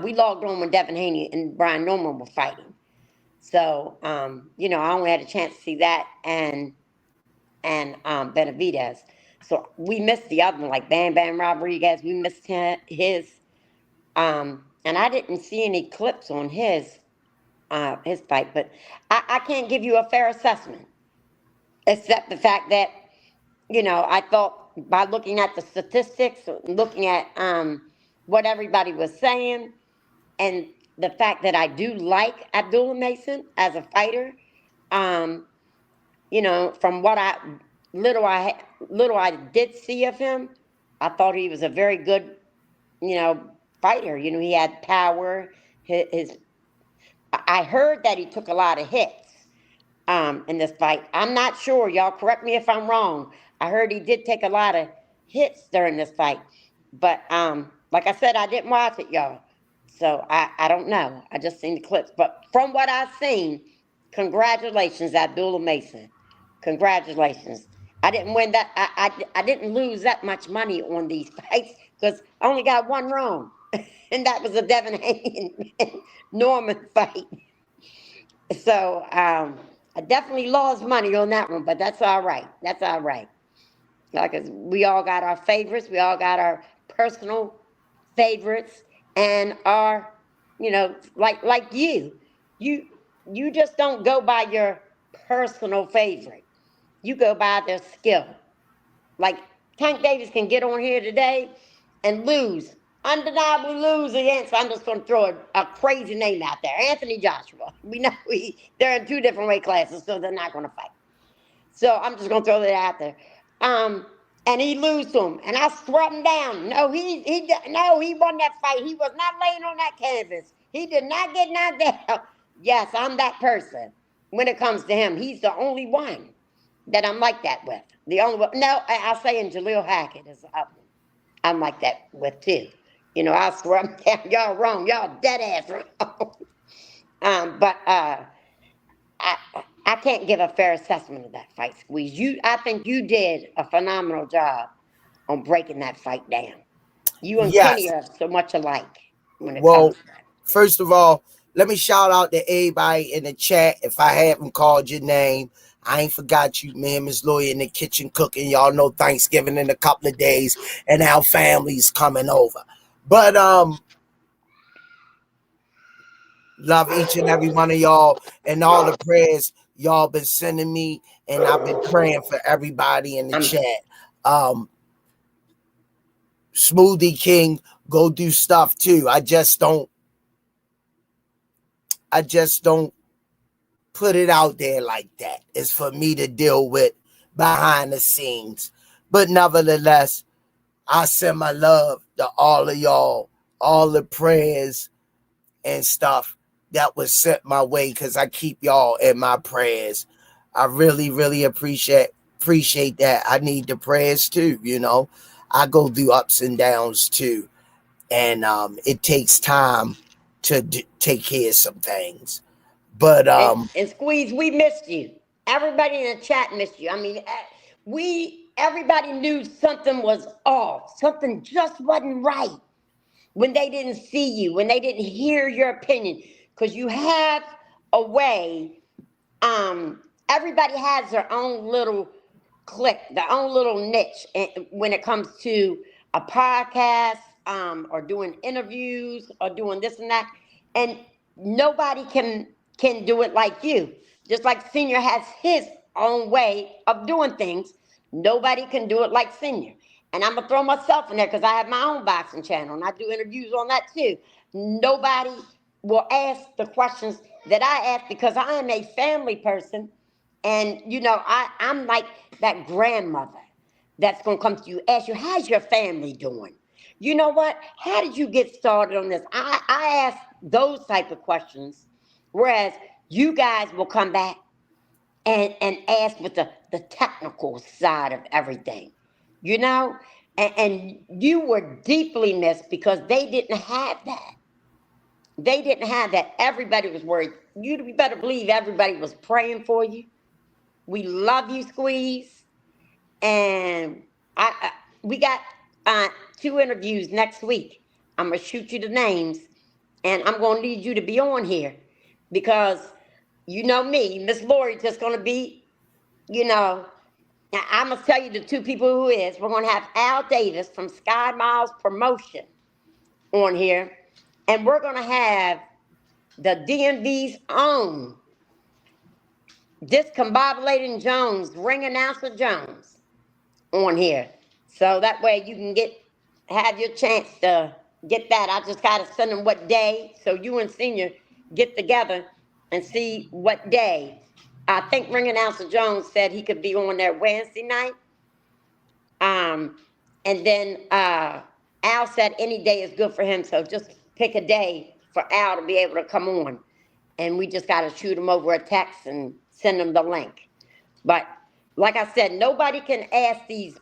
We logged on when Devin Haney and Brian Norman were fighting. So, I only had a chance to see that and Benavidez. So we missed the other one, like Bam Bam Rodriguez. We missed his. And I didn't see any clips on his fight, but I can't give you a fair assessment, except the fact that, I thought by looking at the statistics, looking at what everybody was saying, and the fact that I do like Abdullah Mason as a fighter, from what little I did see of him, I thought he was a very good, fighter. He had power. I heard that he took a lot of hits in this fight. I'm not sure. Y'all correct me if I'm wrong. I heard he did take a lot of hits during this fight. But like I said, I didn't watch it, y'all. So I don't know. I just seen the clips. But from what I've seen, congratulations, Abdullah Mason. Congratulations. I didn't win that. I didn't lose that much money on these fights because I only got one wrong. And that was a Devin Haney and Norman fight. So I definitely lost money on that one, but that's all right. That's all right. Because we all got our favorites. We all got our personal favorites. And our, like you just don't go by your personal favorite. You go by their skill. Like Tank Davis can get on here today and undeniably lose against, I'm just going to throw a crazy name out there, Anthony Joshua. We know they're in 2 different weight classes, so they're not going to fight. So I'm just going to throw that out there. And he lose to him, and I swear him down. No, he won that fight. He was not laying on that canvas. He did not get knocked down. Yes, I'm that person. When it comes to him, he's the only one that I'm like that with. The only one. No, I'll say in Jaleel Hackett is the other one I'm like that with too. I swear him down. Y'all wrong. Y'all dead ass wrong. But I can't give a fair assessment of that fight, Squeeze. I think you did a phenomenal job on breaking that fight down. You and Kenny are so much alike when it comes to that. First of all, let me shout out to everybody in the chat. If I haven't called your name, I ain't forgot you. Me and Miss Lawyer in the kitchen cooking. Y'all know Thanksgiving in a couple of days and our family's coming over. But love each and every one of y'all and all the prayers y'all been sending me, and I've been praying for everybody in the chat. Smoothie King, go do stuff too. I just don't put it out there like that. It's for me to deal with behind the scenes. But nevertheless, I send my love to all of y'all all the prayers and stuff that was sent my way, because I keep y'all in my prayers. I really, really appreciate that. I need the prayers too, you know. I go through ups and downs too. And it takes time to take care of some things. But and Squeeze, we missed you. Everybody in the chat missed you. I mean, everybody knew something was off. Something just wasn't right when they didn't see you, when they didn't hear your opinion, because you have a way. Everybody has their own little clique, their own little niche, when it comes to a podcast, or doing interviews, or doing this and that, and nobody can do it like you. Just like Senior has his own way of doing things, nobody can do it like Senior. And I'm gonna throw myself in there because I have my own boxing channel and I do interviews on that too. Nobody will ask the questions that I ask because I am a family person, and you know I'm like that grandmother that's gonna come to you, ask you, how's your family doing? You know what? How did you get started on this? I ask those type of questions, whereas you guys will come back and ask with the technical side of everything, you know? And you were deeply missed because they didn't have that. They didn't have that. Everybody was worried. You better believe everybody was praying for you. We love you, Squeeze. And we got 2 interviews next week. I'm going to shoot you the names, and I'm going to need you to be on here because you know me, Miss Lori just going to be, you know, I'm going to tell you the 2 people who is. We're going to have Al Davis from Sky Miles Promotion on here, and we're going to have the DMV's own Discombobulating Jones, ring announcer Jones, on here. So that way you can have your chance to get that. I just got to send them what day, so you and Senior get together and see what day. I think ring announcer Jones said he could be on there Wednesday night. And then Al said any day is good for him, so just pick a day for Al to be able to come on. And we just got to shoot him over a text and send him the link. But like I said, nobody can ask these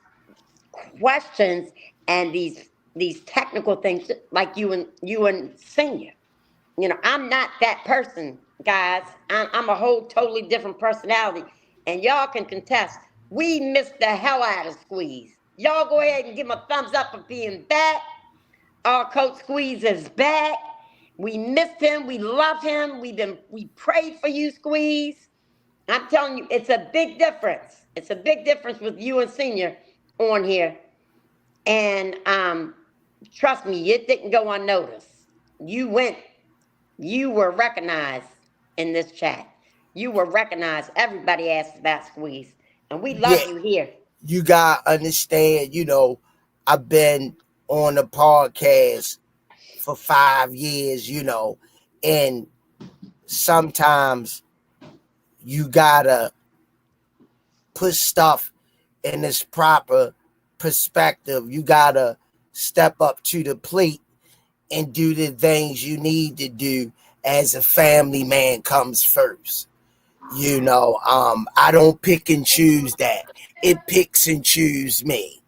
questions and these technical things like you and Senior. You know, I'm not that person, guys. I'm a whole totally different personality, and y'all can contest. We missed the hell out of Squeeze. Y'all go ahead and give him a thumbs up for being back. Our Coach Squeeze is back. We missed him. We love him. We prayed for you, Squeeze. I'm telling you, it's a big difference. It's a big difference with you and Senior on here. And trust me, it didn't go unnoticed. You were recognized in this chat. You were recognized. Everybody asked about Squeeze. And we love you here. You gotta understand, you know, I've been on the podcast for 5 years, you know, and sometimes you gotta put stuff in its proper perspective. You gotta step up to the plate and do the things you need to do as a family man comes first. You know, I don't pick and choose that. It picks and chooses me.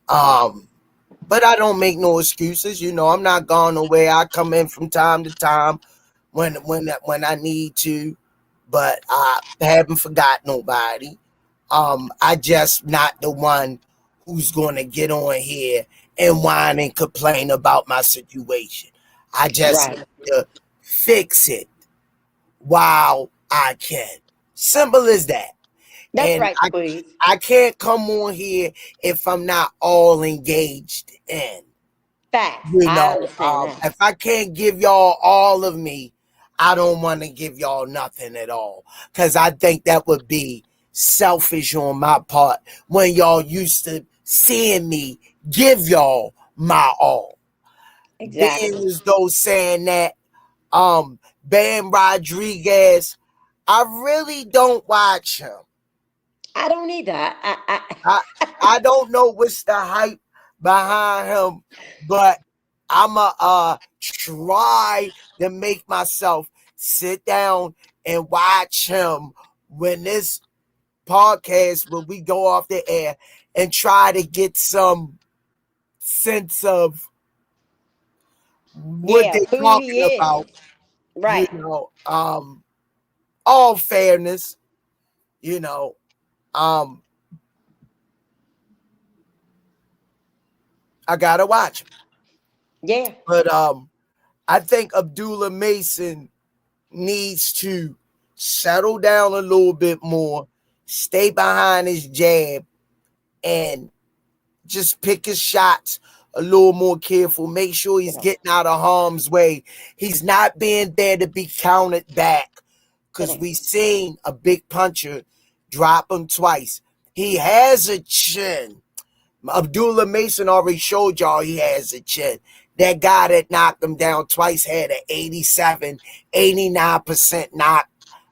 But I don't make no excuses. You know, I'm not going away. I come in from time to time when I need to, but I haven't forgot nobody. I just not the one who's going to get on here and whine and complain about my situation. I just need to fix it while I can. Simple as that. That's and right, Squeeze. I can't come on here if I'm not all engaged in. Facts. You I know, understand that. if I can't give y'all all of me, I don't want to give y'all nothing at all. Because I think that would be selfish on my part when y'all used to seeing me give y'all my all. Exactly. Being as though saying that Ben Rodriguez, I really don't watch him. I don't either. I don't know what's the hype behind him, but I'ma try to make myself sit down and watch him when this podcast, when we go off the air, and try to get some sense of what they're who he talking is. about. Right. You know, all fairness, you know, I gotta watch him. Yeah. But I think Abdullah Mason needs to settle down a little bit more, stay behind his jab, and just pick his shots a little more careful. Make sure he's getting out of harm's way. He's not being there to be counted back, because we've seen a big puncher drop him twice. He has a chin. Abdullah Mason already showed y'all he has a chin. That guy that knocked him down twice had an 87, 89%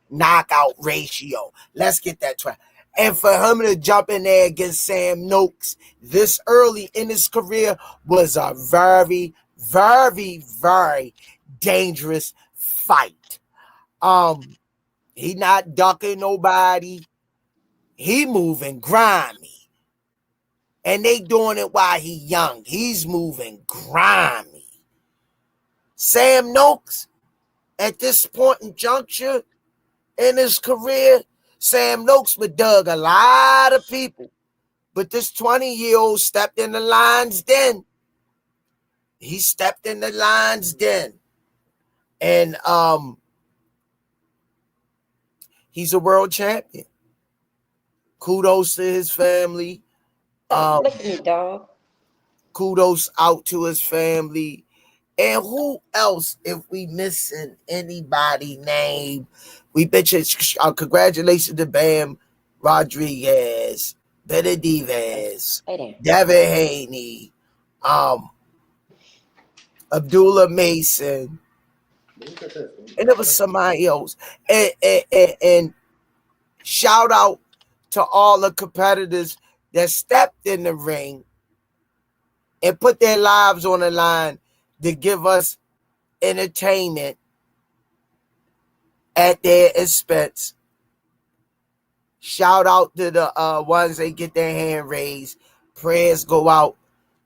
knockout ratio. Let's get that twice. And for him to jump in there against Sam Noakes this early in his career was a very, very, very dangerous fight. He not ducking nobody. He moving grimy. And they doing it while he young. He's moving grimy. Sam Noakes, at this point in juncture in his career, Sam Noakes would dug a lot of people. But this 20-year-old stepped in the lion's den. He stepped in the lion's den. And he's a world champion. Kudos to his family. Look at me, dog. Kudos out to his family. And who else, if we missing anybody name? We bitches. Congratulations to Bam Rodriguez, Benevidez, Devin Haney, Abdullah Mason, and there was somebody else. And shout out to all the competitors that stepped in the ring and put their lives on the line to give us entertainment at their expense. Shout out to the ones that get their hand raised. Prayers go out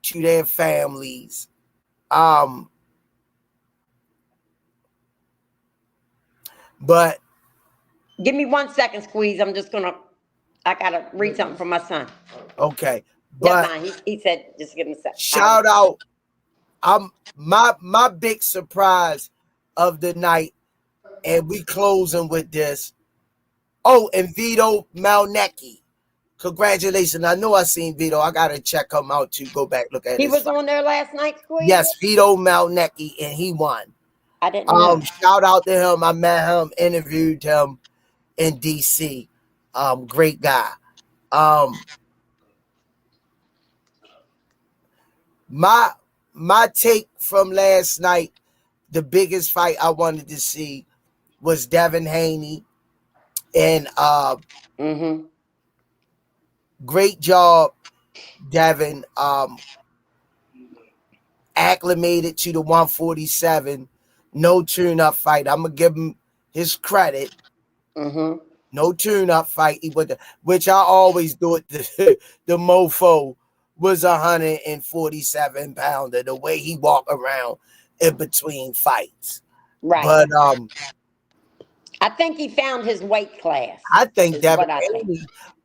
to their families. But give me 1 second, Squeeze. I gotta read something from my son. Okay. But he said, just give him a second. Shout out. My big surprise of the night, and we closing with this. Oh, and Vito Malnecki. Congratulations. I know I seen Vito. I gotta check him out to go back, look at He was on there last night, Squeeze? Yes, Vito Malnecki, and he won. I didn't know. Shout out to him. I met him, interviewed him in DC. Great guy. My take from last night, the biggest fight I wanted to see was Devin Haney. And great job, Devin. Acclimated to the 147. No tune-up fight. I'm going to give him his credit. No tune-up fight. Which I always do it. The mofo was 147 pounder. The way he walked around in between fights. Right. But I think he found his weight class. I think Devin Haney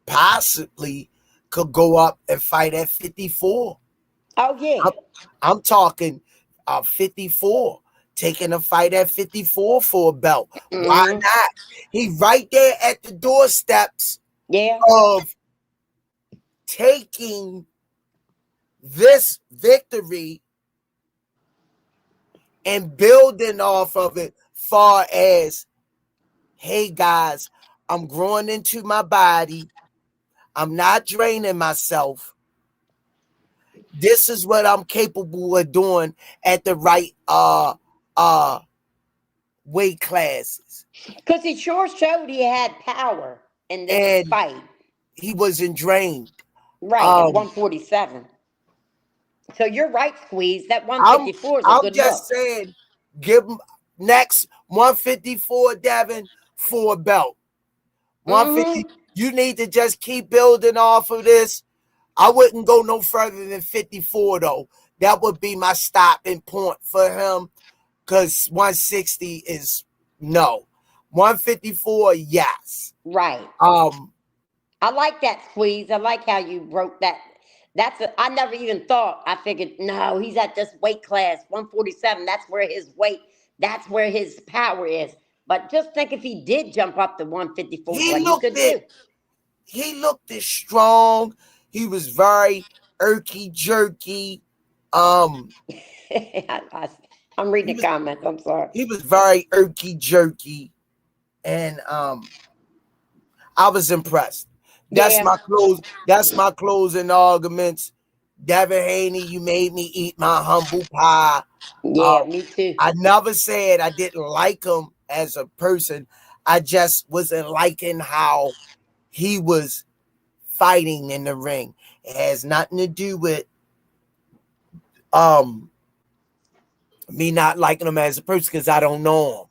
possibly could go up and fight at 54. Oh, yeah. I'm talking 54. Taking a fight at 54 for a belt. Why not? He right there at the doorsteps of taking this victory and building off of it, far as, hey guys, I'm growing into my body. I'm not draining myself. This is what I'm capable of doing at the right weight classes. Because he sure showed he had power in this fight. He wasn't drained. Right, at 147. So you're right, Squeeze. That 154 is a I'm good just look. saying, give him next 154, Devin, for a belt. 150. You need to just keep building off of this. I wouldn't go no further than 54 though. That would be my stopping point for him, because 160 is no. 154, yes. Right. I like that, Squeeze. I like how you broke that. I never even thought. I figured, no, he's at this weight class, 147. That's where his weight, that's where his power is. But just think if he did jump up to 154, what he could do. He looked as strong. He was very irky jerky. I'm reading the comments. I'm sorry. He was very irky jerky, and I was impressed. That's my close. That's my closing arguments. Devin Haney, you made me eat my humble pie. Yeah, me too. I never said I didn't like him as a person. I just wasn't liking how he was fighting in the ring. It has nothing to do with me not liking him as a person, because I don't know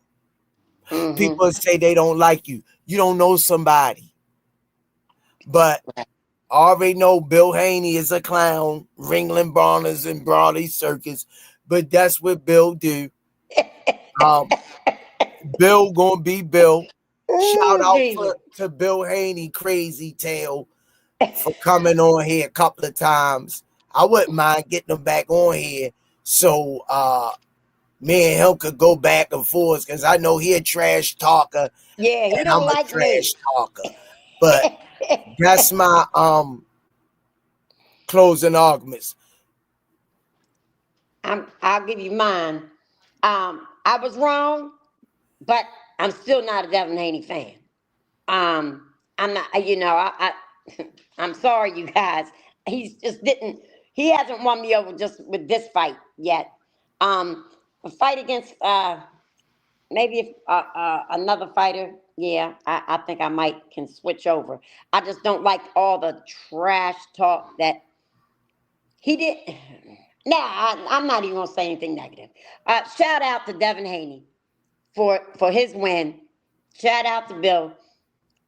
him. People say they don't like you. You don't know somebody. But I already know Bill Haney is a clown, Ringling Brawlers and Brawley Circus, but that's what Bill do. Bill gonna be Bill. Shout out to Bill Haney, Crazy Tail, for coming on here a couple of times. I wouldn't mind getting him back on here, so me and him could go back and forth, because I know he a trash talker. Yeah, he don't like a trash talker. But that's my closing arguments. I'll give you mine. I was wrong, but I'm still not a Devin Haney fan. I'm not, I'm sorry, you guys. He hasn't won me over just with this fight yet. A fight against maybe another fighter, yeah, I think I can switch over. I just don't like all the trash talk that he did. I'm not even gonna say anything negative. Shout out to Devin Haney for his win. Shout out to Bill.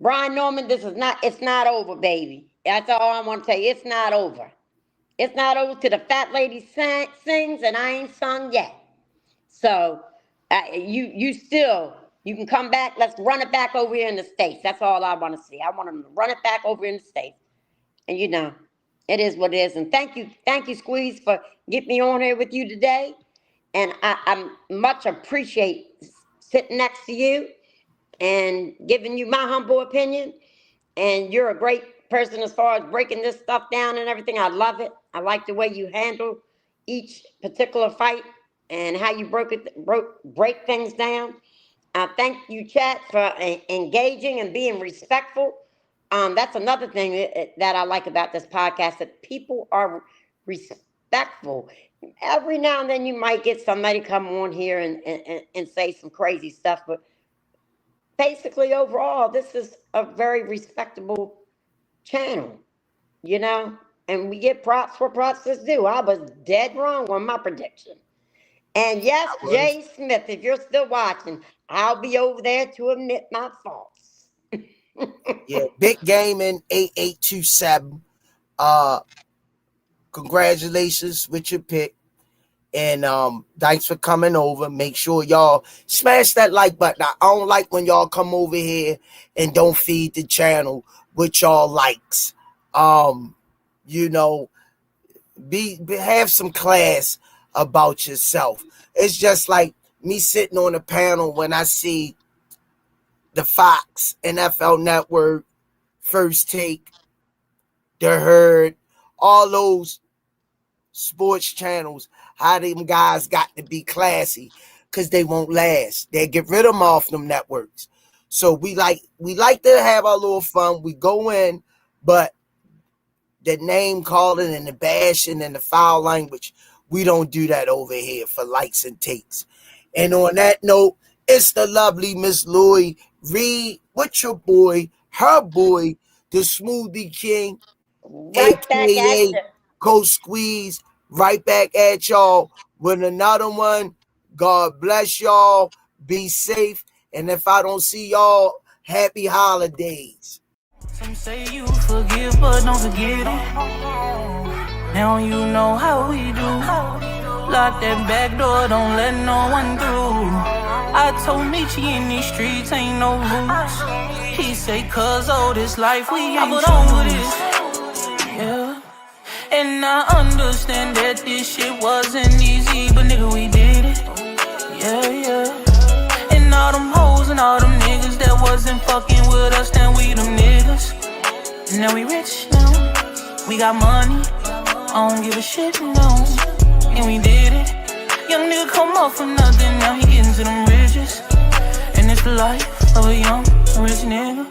Brian Norman, it's not over, baby. That's all I want to tell you. It's not over. It's not over till the fat lady sings, and I ain't sung yet. So you can come back. Let's run it back over here in the States. That's all I want to see. I want them to run it back over in the States. And it is what it is. And thank you, Squeeze, for getting me on here with you today. And I much appreciate sitting next to you and giving you my humble opinion. And you're a great person as far as breaking this stuff down and everything. I love it. I like the way you handle each particular fight and how you break things down. Thank you, chat, for engaging and being respectful. That's another thing that I like about this podcast, that people are respectful. Every now and then you might get somebody come on here and say some crazy stuff, but basically overall, this is a very respectable channel, and we get props for props is due. I was dead wrong on my prediction. And yes, Jay Smith, if you're still watching, I'll be over there to admit my faults. Yeah, Big Game in 8827. Congratulations with your pick. And thanks for coming over. Make sure y'all smash that like button. I don't like when y'all come over here and don't feed the channel with y'all likes. Have some class about yourself. It's just like me sitting on a panel when I see the Fox, NFL Network, First Take, The Herd, all those sports channels, how them guys got to be classy, because they won't last. They get rid of them off them networks. So we like to have our little fun. We go in, but the name calling and the bashing and the foul language, we don't do that over here for likes and takes. And on that note, it's the lovely Miss Louie Rize with your boy, her boy, the Smoothie King, Right back at aka you. Coach Squeeze, right back at y'all with another one. God bless y'all. Be safe. And if I don't see y'all, happy holidays. Some say you forgive, but don't forget it. Now you know how we do. Lock that back door, don't let no one through. I told Michi in these streets ain't no rules. He say, cuz all this life we ain't put on with it. Yeah. And I understand that this shit wasn't easy, but nigga, we did it. Yeah, yeah. And all them hoes and all them niggas that wasn't fucking with us, then we them niggas. Now we rich now, we got money, I don't give a shit, no. And we did it. Young nigga come up from nothing, now he getting to them riches. And it's the life of a young rich nigga.